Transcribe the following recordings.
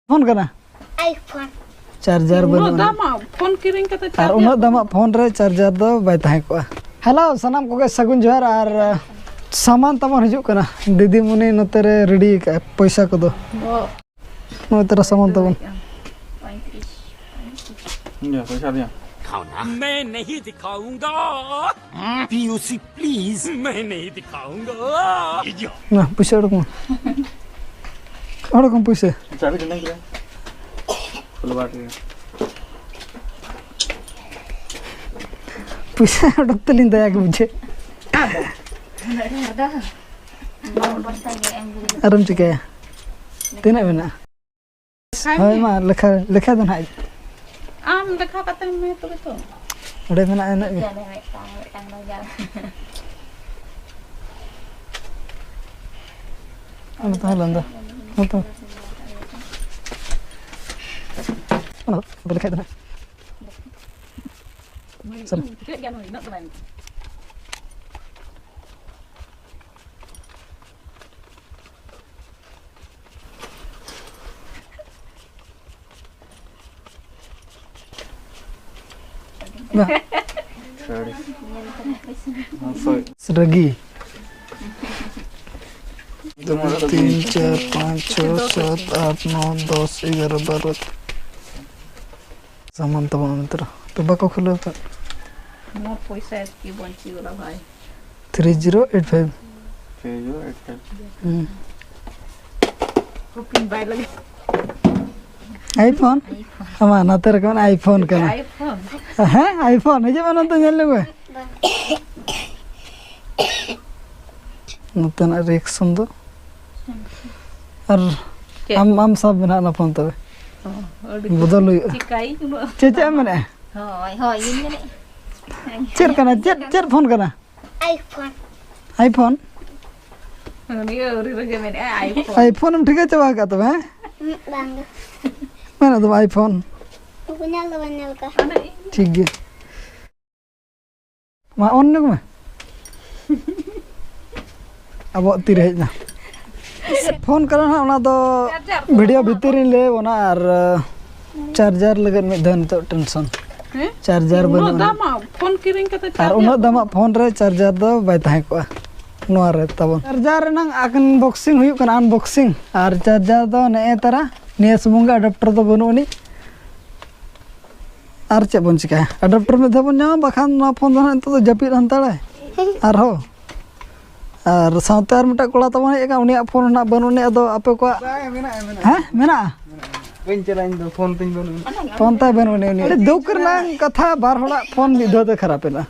Phone करना iPhone. Charger बनो phone किरिंग कते और उन्होंने दामा फोन रे चार्जर दो बैठा को हेलो सनाम को सगुन जोहार और सामान तमान हजू कना दीदी मुनी नते रे रेडी का पैसा को दो नो तेरा सामान तमान ये पैसा दिया मैं नहीं दिखाऊंगा पीयूसी प्लीज मैं नहीं दिखाऊंगा ना पैसा और कम पैसे चाबी देना क्या खुलवा के पैसा डॉक्टर लिंदा या मुझे आराम चिका तीना बना हाय मा लेखा दन हाय आम देखा कते में तो अरे मेना एना हम तो लंदा हम तो लेखा दन सर Seragi 2, 3, 4, 5, 6, 7, 8, 9, 10, 11, 12 सामान तमाम मित्र तो बाको खुलो तो मोर पैसा की बंची वाला भाई 3085 होपिंग बाय लगे आईफोन हमारा ना तेरे कौन आईफोन का आईफोन है आईफोन है जो बना तो जल लोगे नूतन रिएक्शन दो और हम सब बना ना फोन तो बदल लो चिकाई चेचा मने Hoy ini चेर करना चेर फोन करना iPhone. आईफोन ini uri मैंने आईफोन आईफोन हम ठीक है चला का तो है Bangga. मैंने तो आईफोन Banyak ka. ठीक है मा ऑन नको में अब तीर है ना फोन करना ना तो वीडियो भीतर ले वना और चार्जर लगन में धन तो टेंशन चार्जर बनो दामा फोन किरिंग कते और उन्होंने दामा फोन रे चार्जर दो बैठा को नोआ रे तब चार्जर नंग अनबॉक्सिंग हुई कन अनबॉक्सिंग और चार्जर दो ने तरा निया सुमुंगा अडाप्टर दो बनुनी और चे बन चिका अडाप्टर में दबन ना बखान ना फोन दो तो जपिद हंताड़े और हो और साउते और मिटा कोला तब एक उनिया फोन ना बनुनी अदो आपे को हैं मेना पेन चलाइन दो फोन पिन बनो फोन ता बनुनी उनी दुकर ना कथा बार होला फोन विधो तो खराब है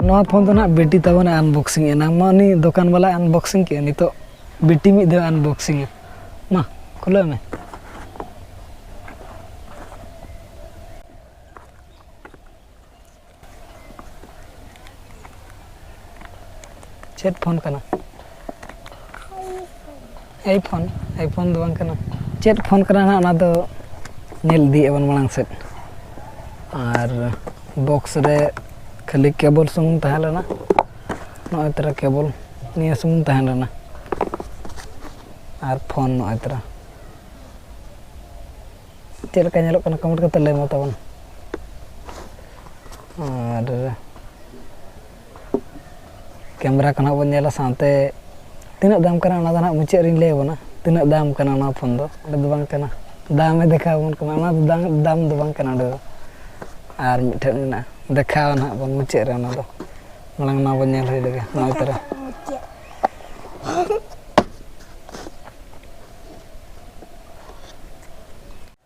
नवा फोन तो ना बेटी तब अनबॉक्सिंग ना मानी दुकान वाला अनबॉक्सिंग के नहीं तो बिटी मिद दे अनबॉक्सिंग मा खुला में चेट फोन करना आईफोन दो बांग करना चेट फोन करना ना दो नेल दी एवन मांग सेट और बॉक्स रे खाली केबल सुमुंग तहां लेना नॉय तरह केबल निया सुमुंग तहां लेना और फोन नॉय तरह चेल का नेलो कना कमेंट करते ले मत बन और कैमरा कना बन नेला साथे तीना दाम कना ना ना मुचे रिन ले बना तीना दाम कना ना फोन दो दो बांग कना दाम में देखा बन कना ना दाम दो बांग कना दो और मिठन ना देखा ना बन मुचे रे ना दो मांग ना बन नेल लगे नॉय तरह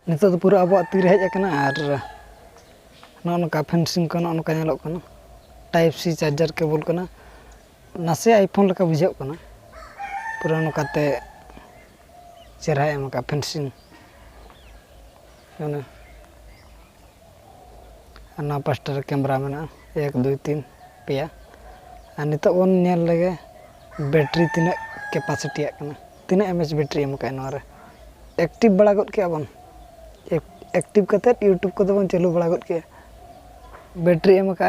नितो तो पूरा अब तीर हेज कना और नका फेंसिंग कना नका नेलो कना टाइप सी चार्जर केबल कना नासे आईफोन लका बुझाव कना पूरा नकाते चेहरा एम का फेंसिंग ना ना पास्टर कैमरा में 1 2 3 पेया और नितो बन नेल लगे बैटरी तीना कैपेसिटी कना तीना एमएच बैटरी एम का नोरे एक्टिव बड़ा गद के बन एक्टिव करते यूट्यूब को बन चालू बड़ा गद के बैटरी एम का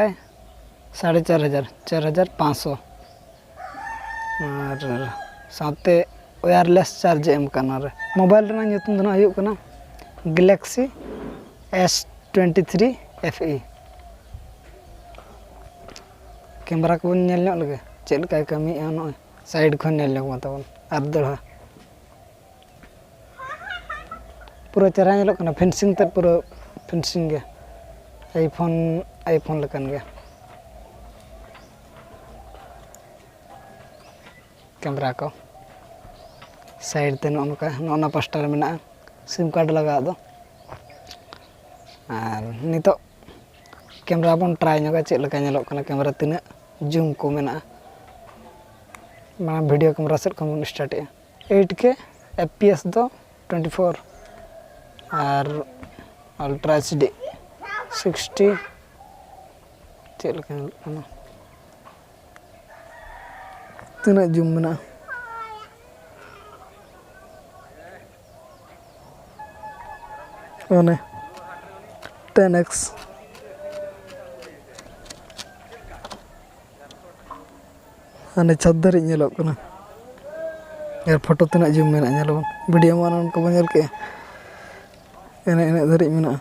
4500 और साथे वायरलेस चार्ज एम कना रे मोबाइल रे ᱧᱩᱛᱩᱢ ᱫᱚ ᱦᱩᱭᱩᱜ ᱠᱟᱱᱟ गैलेक्सी S23 FE कैमरा को नेल ᱧᱚᱜ लगे चेल का कमी न साइड खन नेल ᱧᱚᱜ मताबन आर दड़ा पूरा चेहरा नेलो कना फेंसिंग ते पूरा फेंसिंग गे आईफोन लकन गे कैमरा को साइड ते नोना पास्टर में सिम कार्ड लगा दो और नितो कैमरा बन ट्राई नगा चेक लगा नेलो कना कैमरा तीना जूम को मेना माना वीडियो कैमरा सेट को बन स्टार्ट 8K FPS दो 24 और अल्ट्रा HD 60 चेक लगा कना तीना जूम मेना ओने 10x आने चादर नेलो कना यार फोटो तना जूम मेना नेलो वीडियो मान उनको बनेल के एने एने धरि मेना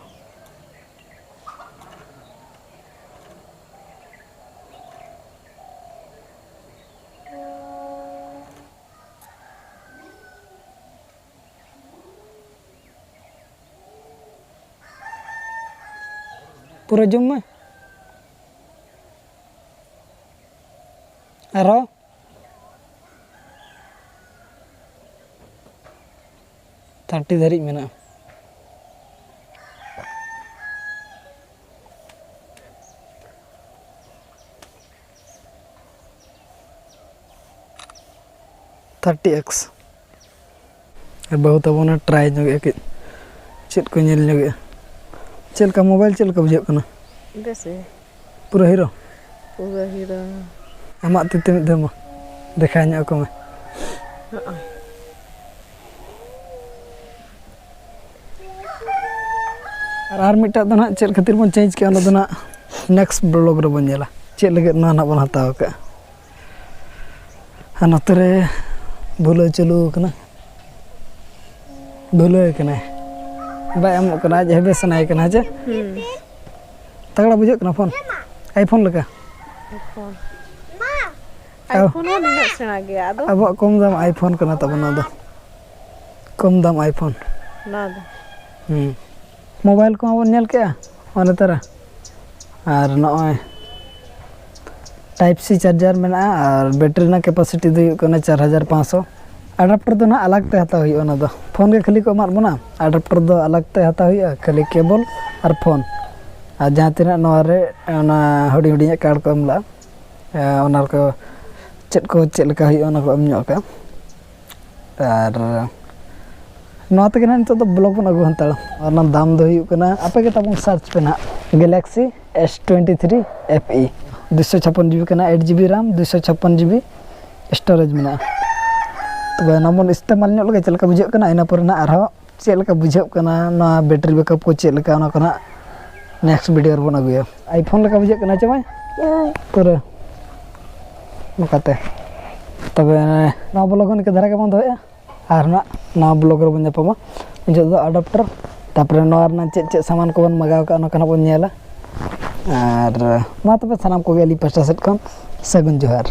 पूरा जूम में आरो 30 धरि मेना $30X बहुत अब ट्राई जोगे के चेक को नेल जोगे चल का मोबाइल चल का बुझे कना बेसे पूरा हीरो आमा तिते मिद दम देखा ᱧᱚᱜ को में और मिटा दो ना चल खातिर बन चेंज के ओना दो ना नेक्स्ट ब्लॉग रे बन नेला चल लगे ना ना बन हताव का नतरे भूलो चलू कना भूलो कना बाय हम कना जेबे सनाय कना जे तगड़ा बुझे कना फोन आईफोन लगा आईफोन निना सेना गया आदो अब कम दाम आईफोन कना तबना दो कम दाम आईफोन ना दो मोबाइल को अपन नेल के ओने तरह और नॉय टाइप सी चार्जर में और बैटरी ना कैपेसिटी दो 4500 अडाप्टर दो ना अलग ते हता हुई ओना दो फोन के खाली को मार बना अडाप्टर दो अलग ते हता हुई खाली केबल और फोन और जहां तिना नोरे ओना हुडी हुडी कार्ड को एमला ओना को चेक लका हुई ओना को एम ᱧᱚᱜ का और नवा तक ना नितो ब्लॉग बन अगू हंतड़ और ना दाम दो हुई कना आपे के तब सर्च पे ना गैलेक्सी S23 FE 256 GB कना 8 GB RAM 256 GB स्टोरेज में तब ना मन इस्तेमाल ᱧᱚᱜ लगे चलका बुझे कना इना पर ना आरो चलका बुझे कना ना बैटरी बैकअप को चलका ना कना नेक्स्ट वीडियो बन अगुया आईफोन लगा बुझे कना चबाय पूरा नकाते तब ना ब्लॉग के धारा के बंद होया और ना ब्लॉग रे बन जापामा जो अडाप्टर तापर ना चे सामान को बन मगाव का ना बन नेला और मा तबे सनाम को गेली पास्टा सेट खन सगुन जोहार।